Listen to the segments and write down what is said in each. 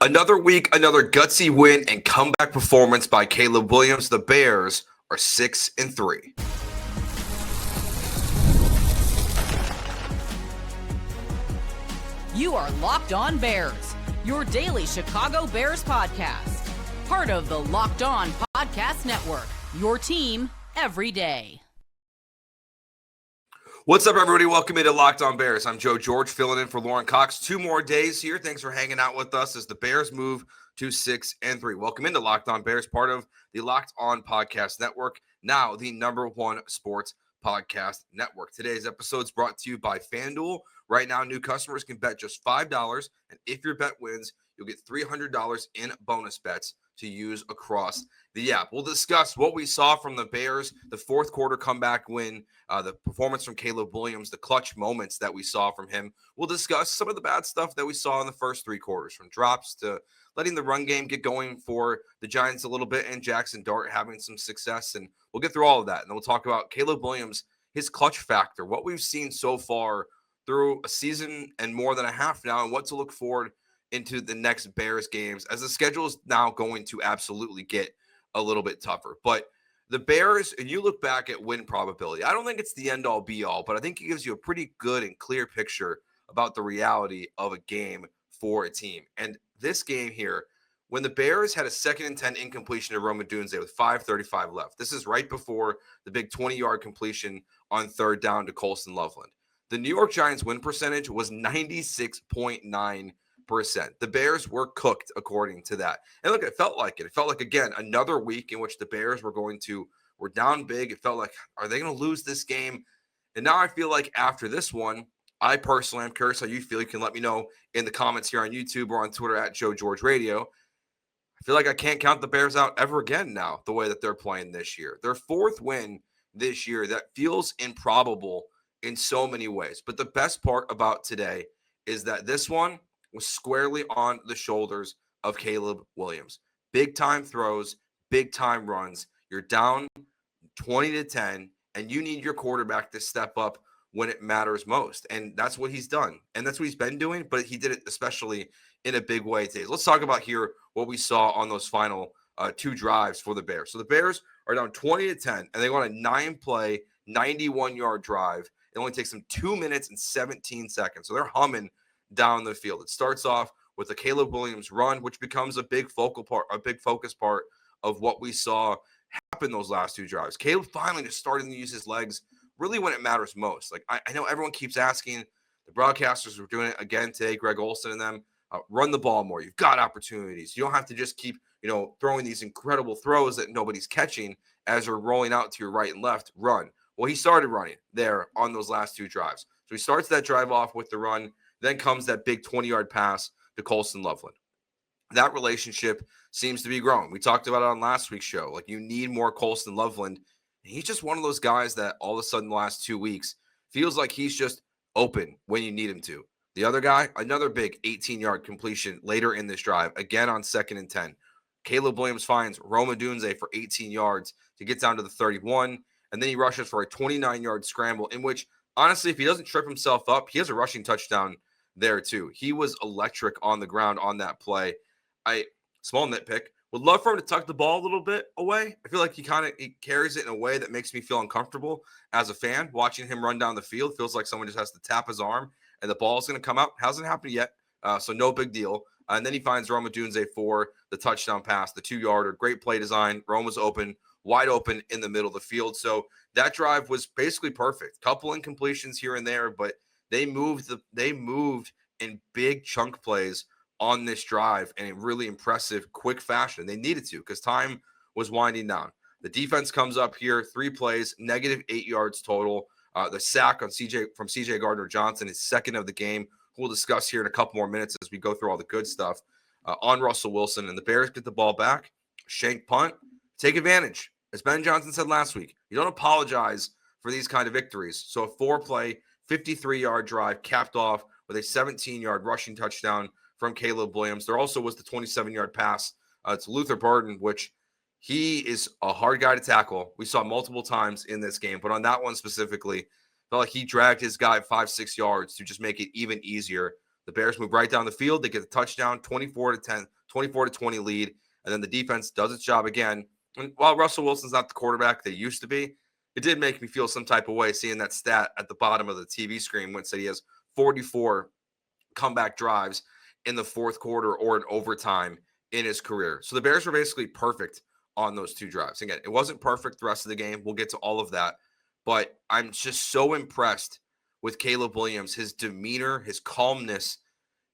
Another week, another gutsy win and comeback performance by Caleb Williams. The Bears are 6-3. You are Locked On Bears, your daily Chicago Bears podcast. Part of the Locked On Podcast Network, your team every day. What's up, everybody? Welcome into Locked On Bears. I'm Joe George, filling in for Lauren Cox. 2 more days here. Thanks for hanging out with us as the Bears move to 6-3. Welcome into Locked On Bears, part of the Locked On Podcast Network, now the #1 sports podcast network. Today's episode is brought to you by FanDuel. Right now, new customers can bet just $5, and if your bet wins, you'll get $300 in bonus bets to use across the app. We'll discuss what we saw from the Bears, the fourth quarter comeback win, the performance from Caleb Williams, the clutch moments that we saw from him. We'll discuss some of the bad stuff that we saw in the first 3 quarters, from drops to letting the run game get going for the Giants a little bit and Jackson Dart having some success. And we'll get through all of that. And then we'll talk about Caleb Williams, his clutch factor, what we've seen so far through a season and more than a half now, and what to look forward into the next Bears games, as the schedule is now going to absolutely get a little bit tougher. But the Bears, and you look back at win probability, I don't think it's the end all be all, but I think it gives you a pretty good and clear picture about the reality of a game for a team. And this game here, when the Bears had a 2nd and 10 incompletion to Rome Odunze with 5:35 left, this is right before the big 20-yard completion on 3rd down to Colston Loveland. The New York Giants win percentage was 96.9%. The Bears were cooked according to that. And look, it felt like it. It felt like, again, another week in which the Bears were down big. It felt like, are they going to lose this game? And now I feel like after this one, I personally am curious how you feel. You can let me know in the comments here on YouTube or on Twitter at Joe George Radio. I feel like I can't count the Bears out ever again now, the way that they're playing this year. Their 4th win this year, that feels improbable in so many ways. But the best part about today is that this one was squarely on the shoulders of Caleb Williams. Big time throws, big time runs. You're down 20-10, and you need your quarterback to step up when it matters most. And that's what he's done. And that's what he's been doing, but he did it especially in a big way today. Let's talk about here what we saw on those final 2 drives for the Bears. So the Bears are down 20-10, and they go on a 9-play, 91-yard drive. It only takes them 2 minutes and 17 seconds. So they're humming down the field. It starts off with the Caleb Williams run, which becomes a big focus part of what we saw happen those last 2 drives. Caleb finally just starting to use his legs really when it matters most. Like, I know everyone keeps asking, the broadcasters were doing it again today, Greg Olsen and them, run the ball more. You've got opportunities. You don't have to just keep, throwing these incredible throws that nobody's catching as you're rolling out to your right and left. Run. Well, he started running there on those last 2 drives. So he starts that drive off with the run. Then comes that big 20-yard pass to Colston Loveland. That relationship seems to be growing. We talked about it on last week's show. Like, you need more Colston Loveland. And he's just one of those guys that all of a sudden the last 2 weeks feels like he's just open when you need him to. The other guy, another big 18-yard completion later in this drive, again on 2nd and 10. Caleb Williams finds Rome Odunze for 18 yards to get down to the 31. And then he rushes for a 29-yard scramble in which, honestly, if he doesn't trip himself up, he has a rushing touchdown there too. He was electric on the ground on that play. Small nitpick, would love for him to tuck the ball a little bit away. I feel like he carries it in a way that makes me feel uncomfortable as a fan. Watching him run down the field feels like someone just has to tap his arm and the ball is going to come out. Hasn't happened yet, so no big deal. And then he finds Rome Odunze for the touchdown pass, the 2-yarder. Great play design. Rome was open, wide open in the middle of the field. So that drive was basically perfect. Couple incompletions here and there, but they moved in big chunk plays on this drive in a really impressive, quick fashion. They needed to because time was winding down. The defense comes up here, 3 plays, -8 yards total. The sack from CJ Gardner-Johnson is 2nd of the game. We'll discuss here in a couple more minutes as we go through all the good stuff on Russell Wilson. And the Bears get the ball back, shank punt, take advantage. As Ben Johnson said last week, you don't apologize for these kind of victories. So a 4-play, 53-yard drive capped off with a 17-yard rushing touchdown from Caleb Williams. There also was the 27-yard pass to Luther Burden, which he is a hard guy to tackle. We saw multiple times in this game, but on that one specifically, felt like he dragged his guy 5-6 yards to just make it even easier The Bears move right down the field. They get the touchdown, 24-10, 24-20 lead. And then the defense does its job again. And while Russell Wilson's not the quarterback they used to be, it did make me feel some type of way seeing that stat at the bottom of the TV screen when it said he has 44 comeback drives in the fourth quarter or in overtime in his career. So the Bears were basically perfect on those two drives. Again, it wasn't perfect the rest of the game. We'll get to all of that. But I'm just so impressed with Caleb Williams, his demeanor, his calmness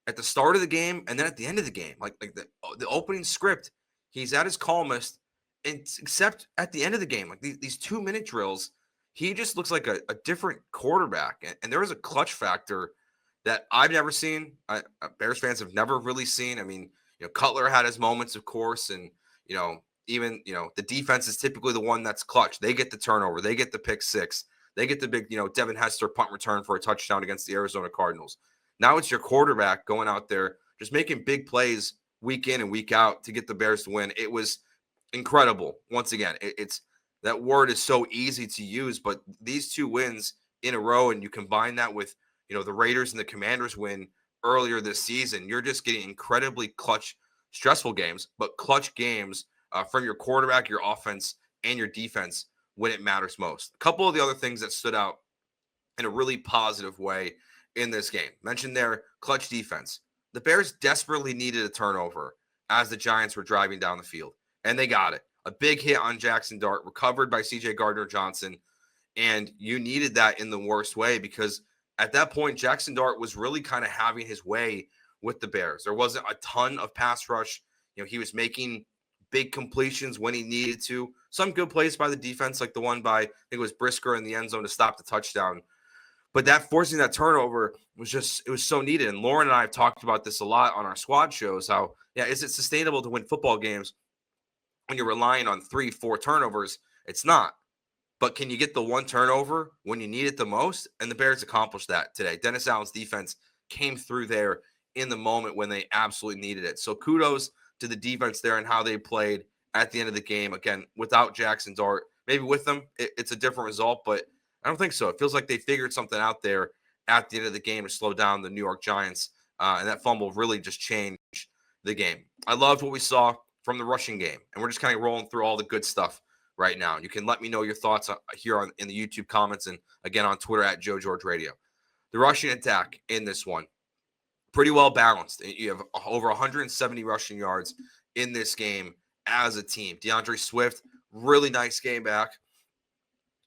at the start of the game and then at the end of the game. Like the opening script, he's at his calmest, and except at the end of the game. Like these 2-minute drills, he just looks like a different quarterback. And there was a clutch factor that I've never seen. Bears fans have never really seen. I mean, Cutler had his moments, of course, and even the defense is typically the one that's clutch. They get the turnover, they get the pick six, they get the big Devin Hester punt return for a touchdown against the Arizona Cardinals. Now it's your quarterback going out there just making big plays week in and week out to get the Bears to win. It was incredible. Once again, it's that word is so easy to use, but these 2 wins in a row, and you combine that with the Raiders and the Commanders win earlier this season, you're just getting incredibly clutch, stressful games, but clutch games from your quarterback, your offense, and your defense when it matters most. A couple of the other things that stood out in a really positive way in this game. Mentioned their clutch defense. The Bears desperately needed a turnover as the Giants were driving down the field, and they got it. A big hit on Jackson Dart, recovered by CJ Gardner-Johnson, and you needed that in the worst way because at that point, Jackson Dart was really kind of having his way with the Bears. There wasn't a ton of pass rush. He was making big completions when he needed to. Some good plays by the defense, like the one by, I think it was Brisker in the end zone to stop the touchdown. But that forcing that turnover it was so needed. And Lauren and I have talked about this a lot on our squad shows. How, is it sustainable to win football games when you're relying on 3-4 turnovers? It's not. But can you get the one turnover when you need it the most? And the Bears accomplished that today. Dennis Allen's defense came through there in the moment when they absolutely needed it. So kudos to the defense there and how they played at the end of the game. Again, without Jackson Dart, maybe with them, it's a different result, but I don't think so. It feels like they figured something out there at the end of the game to slow down the New York Giants, and that fumble really just changed the game. I loved what we saw from the rushing game, and we're just kind of rolling through all the good stuff right now. You can let me know your thoughts here in the YouTube comments and, again, on Twitter at Joe George Radio. The rushing attack in this one, pretty well balanced. You have over 170 rushing yards in this game as a team. DeAndre Swift, really nice game back.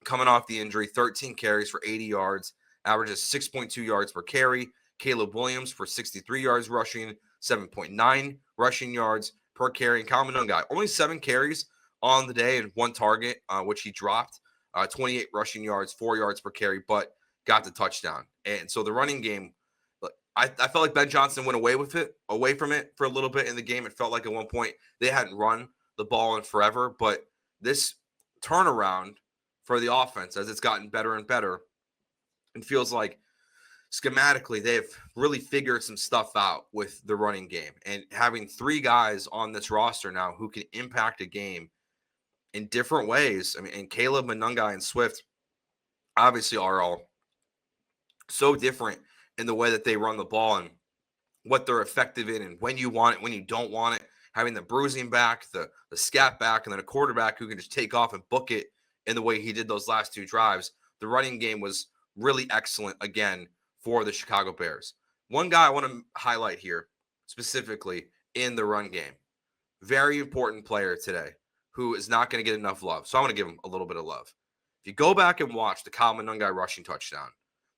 Coming off the injury, 13 carries for 80 yards, averages 6.2 yards per carry. Caleb Williams for 63 yards rushing, 7.9 rushing yards per carry. And Kyle Monungai, only 7 carries on the day and 1 target, which he dropped. 28 rushing yards, 4 yards per carry, but got the touchdown. And so the running game, I felt like Ben Johnson went away from it for a little bit in the game. It felt like at one point they hadn't run the ball in forever, but this turnaround for the offense as it's gotten better and better, and feels like schematically they've really figured some stuff out with the running game, and having 3 guys on this roster now who can impact a game in different ways. I mean, and Caleb, Monungai, and Swift obviously are all so different in the way that they run the ball and what they're effective in and when you want it, when you don't want it. Having the bruising back, the scat back, and then a quarterback who can just take off and book it in the way he did those last 2 drives. The running game was really excellent again for the Chicago Bears. One guy I want to highlight here specifically in the run game, very important player today who is not going to get enough love. So I want to give him a little bit of love. If you go back and watch the Kyle Monungai rushing touchdown,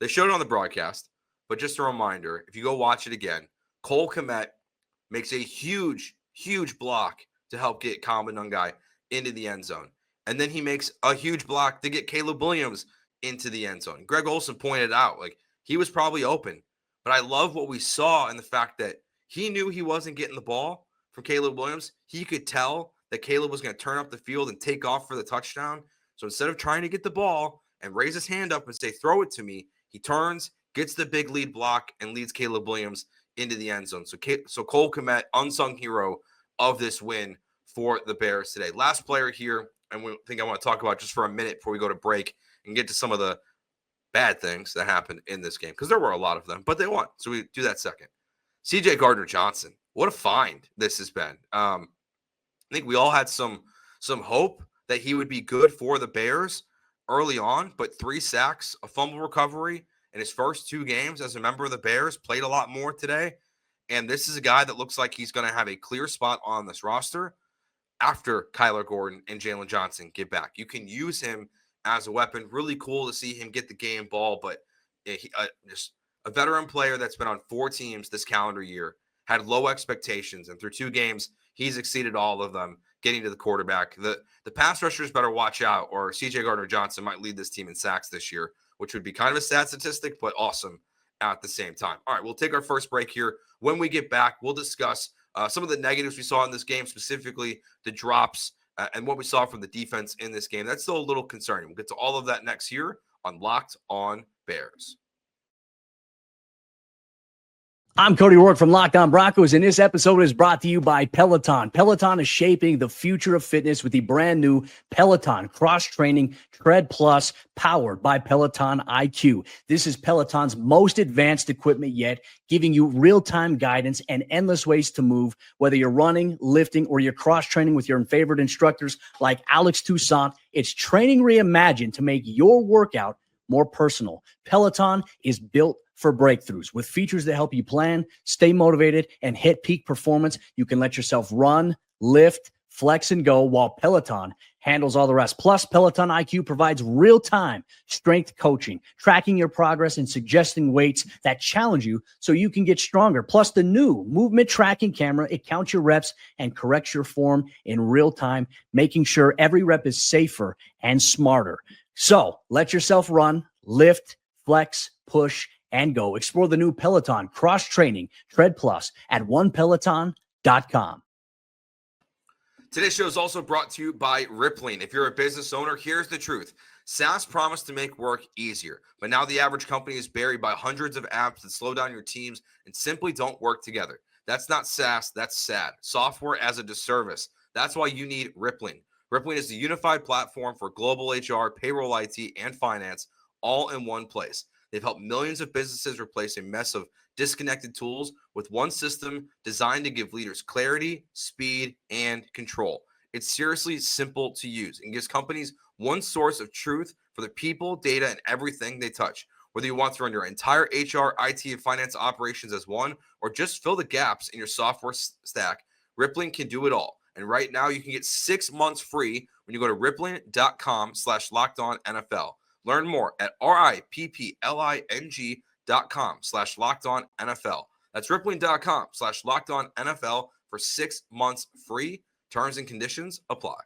they showed it on the broadcast, but just a reminder, if you go watch it again, Cole Kmet makes a huge block to help get Kyle Monungai into the end zone. And then he makes a huge block to get Caleb Williams into the end zone. Greg Olsen pointed out, like, he was probably open. But I love what we saw in the fact that he knew he wasn't getting the ball from Caleb Williams. He could tell that Caleb was going to turn up the field and take off for the touchdown. So instead of trying to get the ball and raise his hand up and say, throw it to me, he turns, gets the big lead block, and leads Caleb Williams into the end zone. So Cole Kmet, unsung hero of this win for the Bears today. Last player here, and we think I want to talk about just for a minute before we go to break and get to some of the bad things that happened in this game, because there were a lot of them, but they won. So we do that second. CJ Gardner-Johnson, what a find this has been. I think we all had some hope that he would be good for the Bears early on, but 3 sacks, a fumble recovery in his first 2 games as a member of the Bears, played a lot more today. And this is a guy that looks like he's going to have a clear spot on this roster after Kyler Gordon and Jalen Johnson get back. You can use him as a weapon. Really cool to see him get the game ball, but just a veteran player that's been on 4 teams this calendar year, had low expectations, and through 2 games, he's exceeded all of them, getting to the quarterback. The pass rushers better watch out, or CJ Gardner-Johnson might lead this team in sacks this year, which would be kind of a sad statistic, but awesome at the same time. All right, we'll take our first break here. When we get back, we'll discuss some of the negatives we saw in this game, specifically the drops and what we saw from the defense in this game. That's still a little concerning. We'll get to all of that next here on Locked On Bears. I'm Cody Rourke from Locked On Broncos, and this episode is brought to you by Peloton. Peloton is shaping the future of fitness with the brand new Peloton Cross-Training Tread Plus, powered by Peloton IQ. This is Peloton's most advanced equipment yet, giving you real-time guidance and endless ways to move, whether you're running, lifting, or you're cross-training with your favorite instructors like Alex Toussaint. It's training reimagined to make your workout more personal. Peloton is built for breakthroughs with features that help you plan, stay motivated, and hit peak performance. You can let yourself run, lift, flex, and go, while Peloton handles all the rest. Plus, Peloton IQ provides real-time strength coaching, tracking your progress and suggesting weights that challenge you so you can get stronger. Plus, the new movement tracking camera, it counts your reps and corrects your form in real time, making sure every rep is safer and smarter. So let yourself run, lift, flex, push, and go. Explore the new Peloton Cross-Training Tread Plus at onepeloton.com. Today's show is also brought to you by Rippling. If you're a business owner, here's the truth. SaaS promised to make work easier, but now the average company is buried by hundreds of apps that slow down your teams and simply don't work together. That's not SaaS, that's sad. Software as a disservice. That's why you need Rippling. Rippling is the unified platform for global HR, payroll, IT, and finance, all in one place. They've helped millions of businesses replace a mess of disconnected tools with one system designed to give leaders clarity, speed, and control. It's seriously simple to use and gives companies one source of truth for the people, data, and everything they touch. Whether you want to run your entire HR, IT, and finance operations as one, or just fill the gaps in your software stack, Rippling can do it all. And right now, you can get 6 months free when you go to rippling.com/lockedonnfl. Learn more at rippling.com/lockedonnfl. That's rippling.com/lockedonnfl for 6 months free. Terms and conditions apply.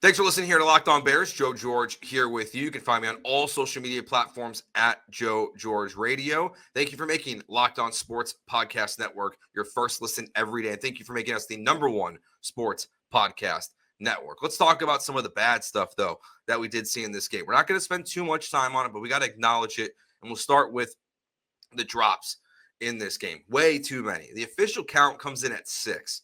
Thanks for listening here to Locked On Bears. Joe George here with you. You can find me on all social media platforms at Joe George Radio. Thank you for making Locked On Sports Podcast Network your first listen every day. And thank you for making us the #1 sports podcast network. Let's talk about some of the bad stuff, though, that we did see in this game. We're not going to spend too much time on it, but we got to acknowledge it. And we'll start with the drops in this game. Way too many. The official count comes in at 6.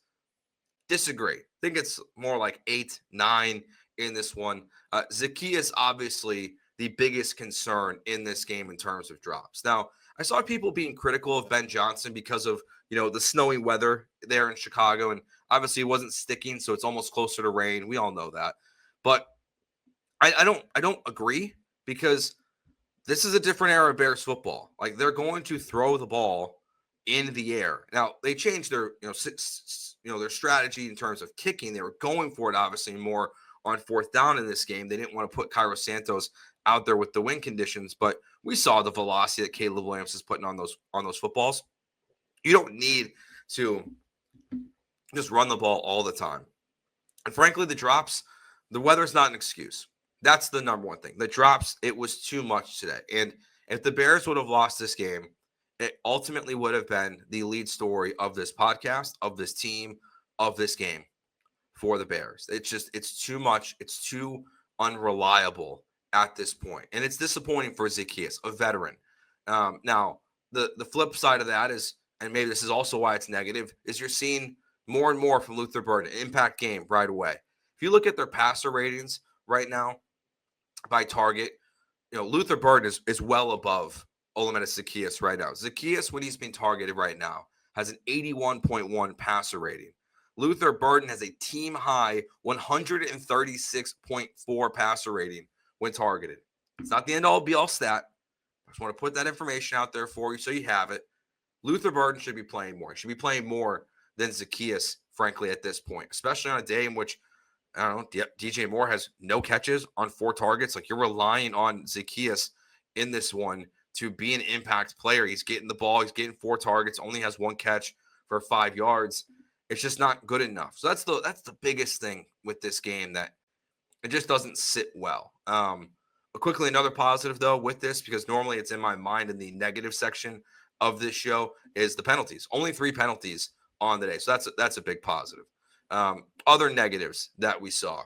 Disagree. I think it's more like 8, 9 in this one. Zacchaeus, obviously, the biggest concern in this game in terms of drops. Now, I saw people being critical of Ben Johnson because of, the snowy weather there in Chicago. And obviously it wasn't sticking, so it's almost closer to rain. We all know that. But I don't agree, because this is a different era of Bears football. Like, they're going to throw the ball in the air. Now, they changed their, their strategy in terms of kicking. They were going for it, obviously, more on 4th down in this game. They didn't want to put Cairo Santos out there with the wind conditions, but we saw the velocity that Caleb Williams is putting on those footballs. You don't need to just run the ball all the time. And frankly, the drops, the weather's not an excuse. That's the #1 thing. The drops, it was too much today. And if the Bears would have lost this game, it ultimately would have been the lead story of this podcast, of this team, of this game for the Bears. It's too much. It's too unreliable at this point. And it's disappointing for Zacchaeus, a veteran. Now, the flip side of that is, and maybe this is also why it's negative, is you're seeing more and more from Luther Burden, impact game right away. If you look at their passer ratings right now by target. Luther Burden is well above Olamide Zaccheaus right now. Zaccheaus, when he's being targeted right now, has an 81.1 passer rating. Luther Burden has a team-high 136.4 passer rating when targeted. It's not the end-all, be-all stat. I just want to put that information out there for you so you have it. Luther Burden should be playing more. He should be playing more than Zaccheaus, frankly, at this point, especially on a day in which, I don't know, DJ Moore has no catches on 4 targets. Like, you're relying on Zaccheaus in this one to be an impact player. He's getting the ball. He's getting 4 targets, only has 1 catch for 5 yards. It's just not good enough. So that's the biggest thing with this game, that it just doesn't sit well. Quickly, another positive, though, with this, because normally it's in my mind in the negative section of this show, is the penalties. Only 3 penalties on the day. So that's a big positive. Other negatives that we saw.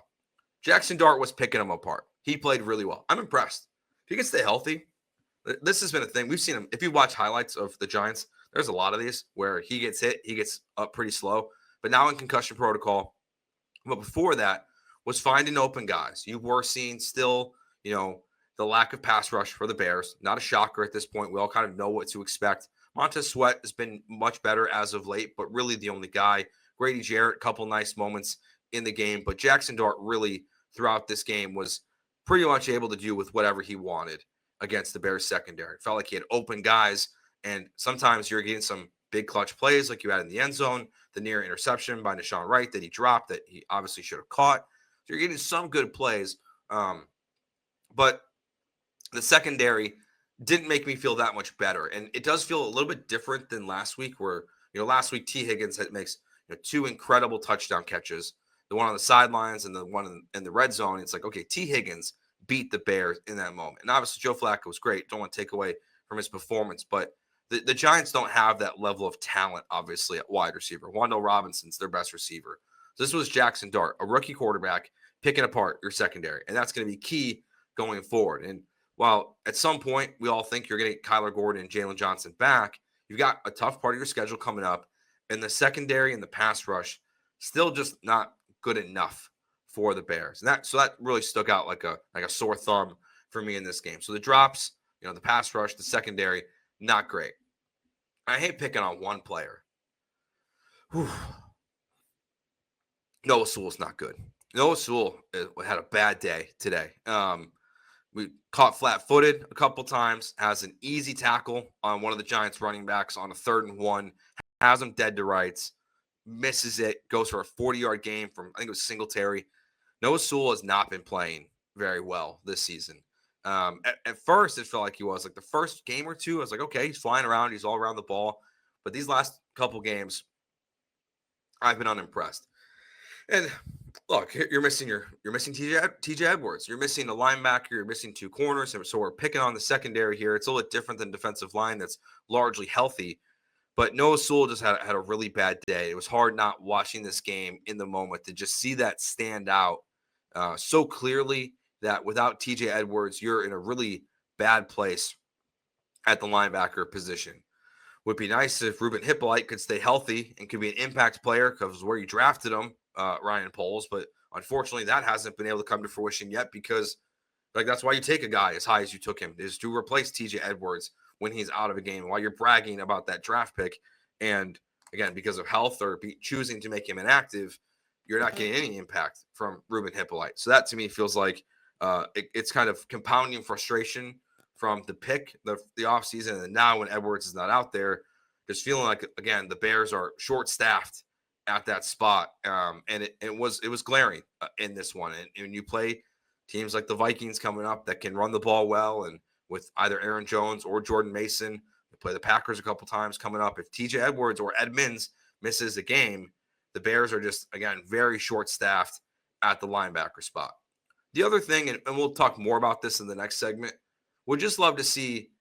Jackson Dart was picking them apart. He played really well. I'm impressed. If he can stay healthy, this has been a thing. We've seen him. If you watch highlights of the Giants, there's a lot of these where he gets hit. He gets up pretty slow. But now in concussion protocol, but before that, was finding open guys. You were seeing still, the lack of pass rush for the Bears. Not a shocker at this point. We all kind of know what to expect. Montez Sweat has been much better as of late, but really the only guy. Grady Jarrett, a couple nice moments in the game. But Jackson Dart really, throughout this game, was pretty much able to do with whatever he wanted against the Bears secondary. It felt like he had open guys, and sometimes you're getting some big clutch plays like you had in the end zone, the near interception by Nashawn Wright that he dropped that he obviously should have caught. So you're getting some good plays. But the secondary didn't make me feel that much better. And it does feel a little bit different than last week, where, last week T. Higgins makes 2 incredible touchdown catches, the one on the sidelines and the one in the red zone. It's like, okay, T. Higgins beat the Bears in that moment. And obviously Joe Flacco was great. Don't want to take away from his performance, but the Giants don't have that level of talent, obviously, at wide receiver. Wan'Dale Robinson's their best receiver. So this was Jackson Dart, a rookie quarterback, picking apart your secondary. And that's going to be key going forward. And while at some point we all think you're going to get Kyler Gordon and Jalen Johnson back, you've got a tough part of your schedule coming up. And the secondary and the pass rush still just not good enough for the Bears. And that really stuck out like a sore thumb for me in this game. So the drops, the pass rush, the secondary, not great. I hate picking on one player. Noah Sewell's not good. Noah Sewell had a bad day today. We caught flat-footed a couple times, has an easy tackle on one of the Giants running backs on a 3rd and 1, has him dead to rights, misses it, goes for a 40-yard game from, I think it was Singletary. Noah Sewell has not been playing very well this season. At first, it felt like he was. Like the first game or two, I was like, okay, he's flying around. He's all around the ball. But these last couple games, I've been unimpressed. And look, you're missing TJ Edwards. You're missing a linebacker. You're missing 2 corners. And so we're picking on the secondary here. It's a little bit different than defensive line that's largely healthy. But Noah Sewell just had a really bad day. It was hard not watching this game in the moment to just see that stand out so clearly, that without TJ Edwards, you're in a really bad place at the linebacker position. Would be nice if Ruben Hippolyte could stay healthy and could be an impact player, because where you drafted him, Ryan Poles. But unfortunately, that hasn't been able to come to fruition yet, because that's why you take a guy as high as you took him, is to replace TJ Edwards when he's out of a game, while you're bragging about that draft pick. And again, because of health or choosing to make him inactive, you're not getting any impact from Ruben Hippolyte. So that to me feels like it's kind of compounding frustration from the pick, the offseason, and now when Edwards is not out there, just feeling like, again, the Bears are short-staffed at that spot. And it was glaring in this one. And when you play teams like the Vikings coming up that can run the ball well, and with either Aaron Jones or Jordan Mason, we play the Packers a couple times coming up. If TJ Edwards or Edmonds misses a game, the Bears are just, again, very short-staffed at the linebacker spot. The other thing, and we'll talk more about this in the next segment, would just love to see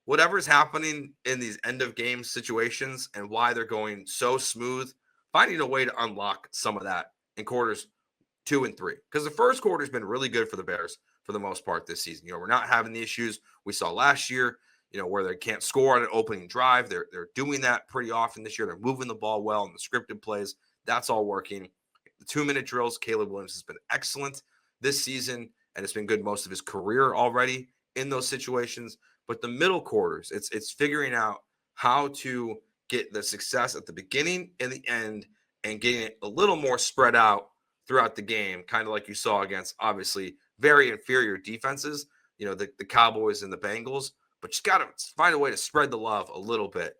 whatever's happening in these end-of-game situations and why they're going so smooth, finding a way to unlock some of that in quarters 2 and 3. Because the first quarter has been really good for the Bears for the most part this season. We're not having the issues we saw last year, where they can't score on an opening drive. They're doing that pretty often this year. They're moving the ball well in the scripted plays. That's all working. The 2-minute drills, Caleb Williams has been excellent. this season, and it's been good most of his career already in those situations. But the middle quarters, it's figuring out how to get the success at the beginning and the end and getting it a little more spread out throughout the game, kind of like you saw against obviously very inferior defenses, the Cowboys and the Bengals, but just got to find a way to spread the love a little bit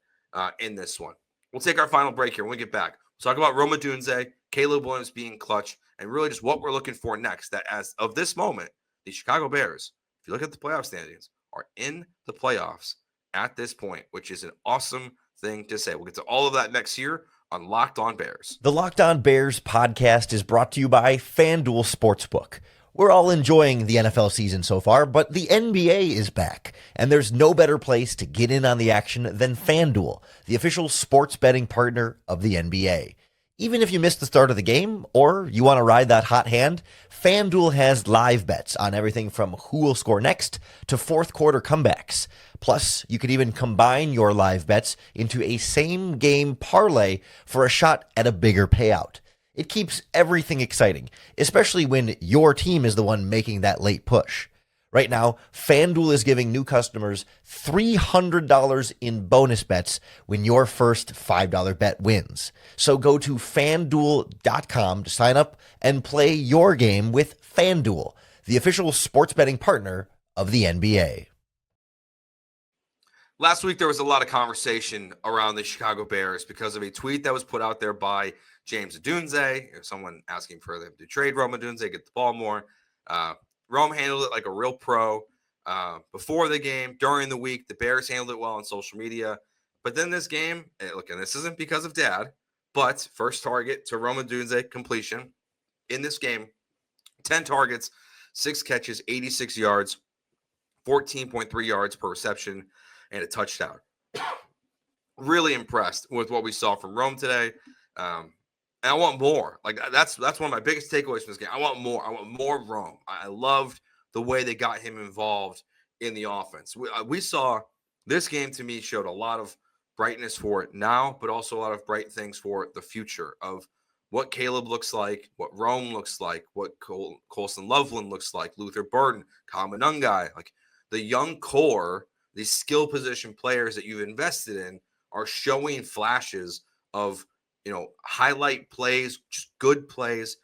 in this one. We'll take our final break here. When we get back, we'll talk about Rome Odunze, Caleb Williams being clutch, and really just what we're looking for next. That as of this moment, the Chicago Bears, if you look at the playoff standings, are in the playoffs at this point, which is an awesome thing to say. We'll get to all of that next year on Locked On Bears. The Locked On Bears podcast is brought to you by FanDuel Sportsbook. We're all enjoying the NFL season so far, but the NBA is back, and there's no better place to get in on the action than FanDuel, the official sports betting partner of the NBA. Even if you missed the start of the game or you want to ride that hot hand, FanDuel has live bets on everything from who will score next to fourth quarter comebacks. Plus, you could even combine your live bets into a same game parlay for a shot at a bigger payout. It keeps everything exciting, especially when your team is the one making that late push. Right now, FanDuel is giving new customers $300 in bonus bets when your first $5 bet wins. So go to FanDuel.com to sign up and play your game with FanDuel, the official sports betting partner of the NBA. Last week, there was a lot of conversation around the Chicago Bears because of a tweet that was put out there by James Odunze, someone asking for them to trade Rome Odunze, get the ball more. Rome handled it like a real pro before the game. During the week, the Bears handled it well on social media. But then this game, look, and this isn't because of Dad, but first target to Rome Odunze completion in this game, 10 targets, 6 catches, 86 yards, 14.3 yards per reception, and a touchdown. Really impressed with what we saw from Rome today. And I want more. Like that's one of my biggest takeaways from this game. I want more. I want more Rome. I loved the way they got him involved in the offense. We saw this game, to me, showed a lot of brightness for it now, but also a lot of bright things for the future of what Caleb looks like, what Rome looks like, what Colson Loveland looks like, Luther Burden, Kyle Monangai, like the young core, these skill position players that you've invested in are showing flashes of highlight plays, just good plays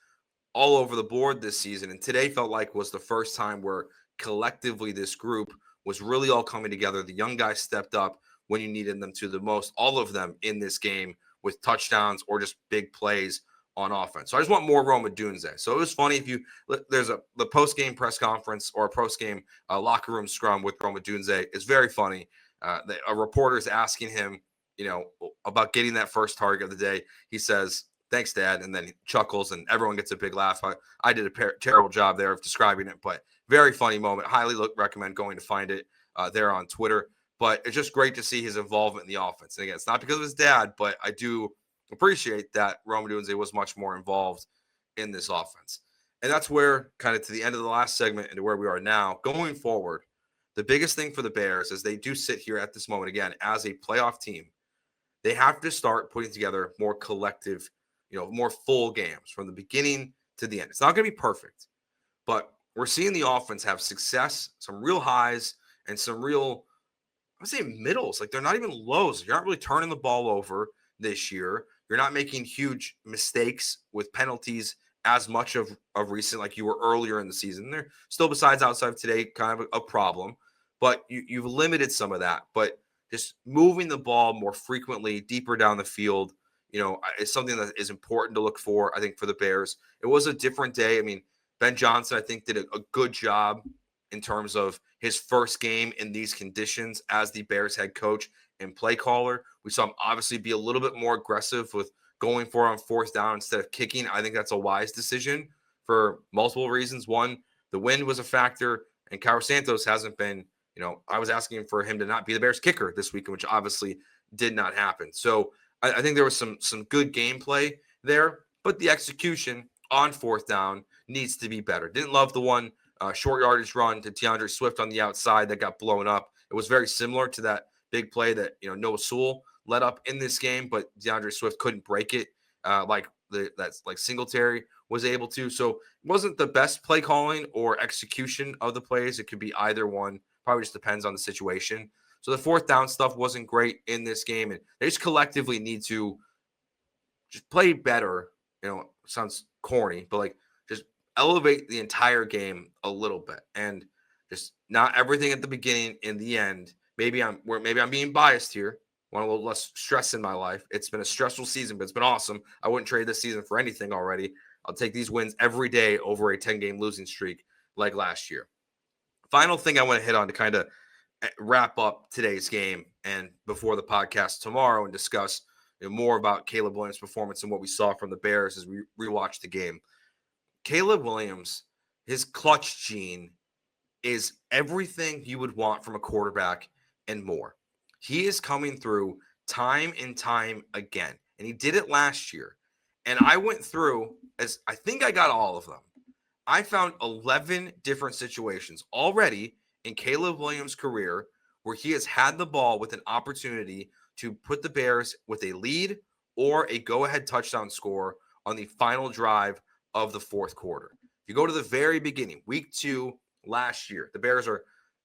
all over the board this season. And today felt like was the first time where collectively this group was really all coming together. The young guys stepped up when you needed them to the most, all of them in this game with touchdowns or just big plays on offense. So I just want more Rome Odunze. So it was funny there's the post-game press conference or a post-game locker room scrum with Rome Odunze is very funny. A reporter's asking him, about getting that first target of the day. He says, "Thanks, Dad," and then he chuckles, and everyone gets a big laugh. I did a terrible job there of describing it, but very funny moment. Highly recommend going to find it there on Twitter. But it's just great to see his involvement in the offense. And again, it's not because of his dad, but I do appreciate that Rome Odunze was much more involved in this offense. And that's where, kind of to the end of the last segment and to where we are now, going forward, the biggest thing for the Bears is they do sit here at this moment, again, as a playoff team. They have to start putting together more collective, more full games from the beginning to the end. It's not going to be perfect, but we're seeing the offense have success, some real highs and some real, I would say middles. Like they're not even lows. You're not really turning the ball over this year. You're not making huge mistakes with penalties as much of recent like you were earlier in the season. They're still, besides outside of today, kind of a problem, but you've limited some of that. But just moving the ball more frequently, deeper down the field, is something that is important to look for, I think, for the Bears. It was a different day. I mean, Ben Johnson, I think, did a good job in terms of his first game in these conditions as the Bears head coach and play caller. We saw him obviously be a little bit more aggressive with going for on fourth down instead of kicking. I think that's a wise decision for multiple reasons. One, the wind was a factor, and Carlos Santos hasn't been, I was asking for him to not be the Bears kicker this weekend, which obviously did not happen. So I think there was some good gameplay there, but the execution on fourth down needs to be better. Didn't love the one short yardage run to DeAndre Swift on the outside that got blown up. It was very similar to that big play that Noah Sewell led up in this game, but DeAndre Swift couldn't break it that's like Singletary was able to. So it wasn't the best play calling or execution of the plays. It could be either one. Probably just depends on the situation. So the fourth down stuff wasn't great in this game, and they just collectively need to just play better. Sounds corny, but like just elevate the entire game a little bit, and just not everything at the beginning. In the end, maybe I'm being biased here. Want a little less stress in my life. It's been a stressful season, but it's been awesome. I wouldn't trade this season for anything already. I'll take these wins every day over a 10-game losing streak like last year. Final thing I want to hit on to kind of wrap up today's game and before the podcast tomorrow and discuss more about Caleb Williams' performance and what we saw from the Bears as we rewatched the game. Caleb Williams, his clutch gene is everything you would want from a quarterback and more. He is coming through time and time again, and he did it last year. And I went through, as I think I got all of them. I found 11 different situations already in Caleb Williams' career where he has had the ball with an opportunity to put the Bears with a lead or a go-ahead touchdown score on the final drive of the fourth quarter. If you go to the very beginning, week 2 last year, the Bears are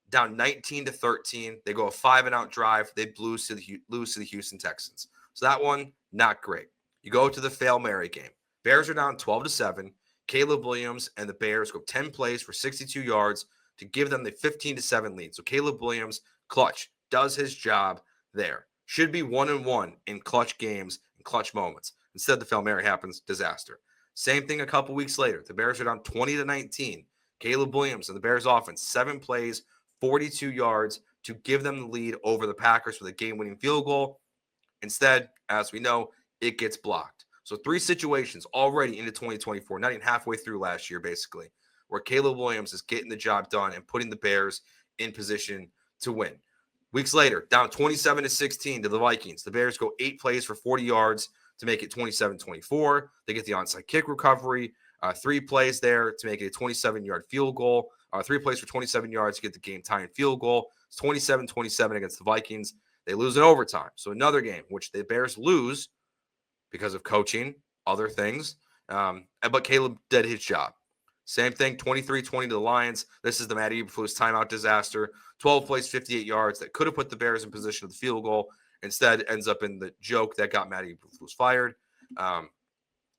down 19-13. They go a 5-and-out drive. They lose to the Houston Texans. So that one, not great. You go to the Hail Mary game. Bears are down 12-7. Caleb Williams and the Bears go 10 plays for 62 yards to give them the 15-7 lead. So Caleb Williams, clutch, does his job there. Should be 1-1 in clutch games and clutch moments. Instead, the Hail Mary happens, disaster. Same thing a couple weeks later. The Bears are down 20-19. Caleb Williams and the Bears offense, 7 plays, 42 yards to give them the lead over the Packers with a game-winning field goal. Instead, as we know, it gets blocked. So 3 situations already into 2024, not even halfway through last year, basically, where Caleb Williams is getting the job done and putting the Bears in position to win. Weeks later, down 27-16 to the Vikings. The Bears go 8 plays for 40 yards to make it 27-24. They get the onside kick recovery, 3 plays there to make it a 27-yard field goal, 3 plays for 27 yards to get the game-tying field goal. It's 27-27 against the Vikings. They lose in overtime. So another game which the Bears lose because of coaching, other things. But Caleb did his job. Same thing, 23-20 to the Lions. This is the Matt Eberflus timeout disaster. 12 plays, 58 yards that could have put the Bears in position of the field goal. Instead, ends up in the joke that got Matt Eberflus fired.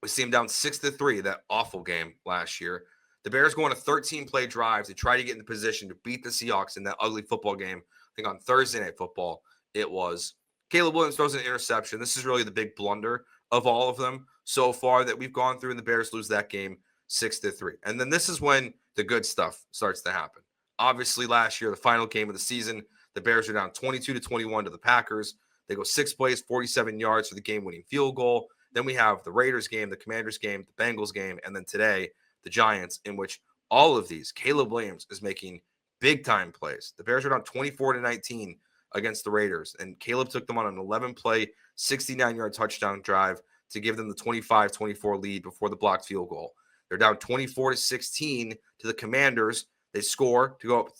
We see him down 6-3, that awful game last year. The Bears go on a 13-play drive to try to get in the position to beat the Seahawks in that ugly football game. I think on Thursday Night Football it was. Caleb Williams throws an interception. This is really the big blunder of all of them so far that we've gone through, and the Bears lose that game 6-3. And then this is when the good stuff starts to happen. Obviously, last year, the final game of the season, the Bears are down 22-21 to the Packers. They go 6 plays, 47 yards for the game-winning field goal. Then we have the Raiders game, the Commanders game, the Bengals game, and then today, the Giants, in which all of these, Caleb Williams is making big-time plays. The Bears are down 24-19 against the Raiders, and Caleb took them on an 11-play, 69-yard touchdown drive to give them the 25-24 lead before the blocked field goal. They're down 24-16 to the Commanders. They score to go up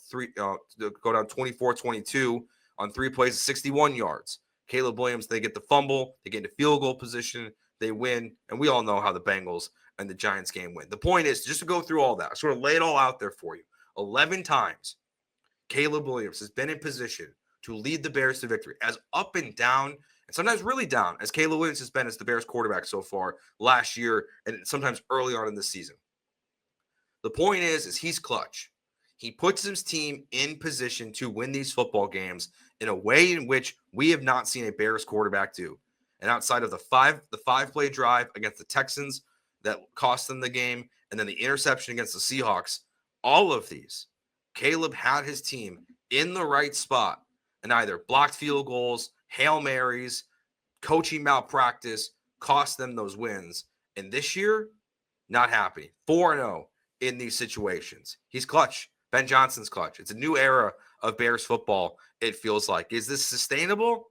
go down 24-22 on 3 plays, 61 yards. Caleb Williams, they get the fumble, they get into field goal position, they win, and we all know how the Bengals and the Giants game win. The point is, just to go through all that, sort of lay it all out there for you. 11 times, Caleb Williams has been in position to lead the Bears to victory, as up and down, and sometimes really down, as Caleb Williams has been as the Bears quarterback so far last year and sometimes early on in the season. The point is he's clutch. He puts his team in position to win these football games in a way in which we have not seen a Bears quarterback do. And outside of the five-play drive against the Texans that cost them the game, and then the interception against the Seahawks, all of these, Caleb had his team in the right spot and either blocked field goals, Hail Marys, coaching malpractice, cost them those wins. And this year, not happy. 4-0 in these situations. He's clutch. Ben Johnson's clutch. It's a new era of Bears football, it feels like. Is this sustainable?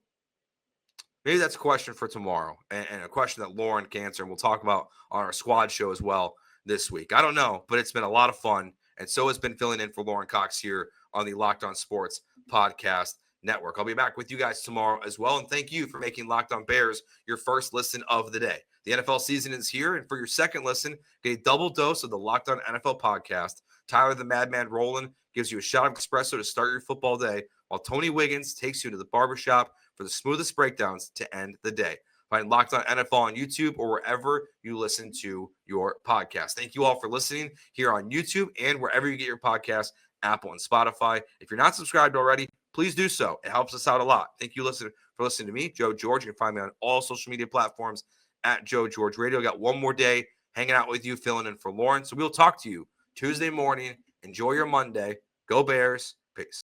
Maybe that's a question for tomorrow, and a question that Lauren can answer, and we'll talk about on our squad show as well this week. I don't know, but it's been a lot of fun, and so has been filling in for Lauren Cox here on the Locked On Sports Podcast Network. I'll be back with you guys tomorrow as well, and thank you for making Locked On Bears your first listen of the day. The NFL season is here, and for your second listen, get a double dose of the Locked On NFL podcast. Tyler the Madman Rowland gives you a shot of espresso to start your football day, while Tony Wiggins takes you to the barbershop for the smoothest breakdowns to end the day. Find Locked On NFL on YouTube or wherever you listen to your podcast. Thank you all for listening here on YouTube and wherever you get your podcasts, Apple and Spotify. If you're not subscribed already, please do so. It helps us out a lot. Thank you for listening to me, Joe George. You can find me on all social media platforms at Joe George Radio. Got one more day hanging out with you, filling in for Lauren. So we'll talk to you Tuesday morning. Enjoy your Monday. Go Bears. Peace.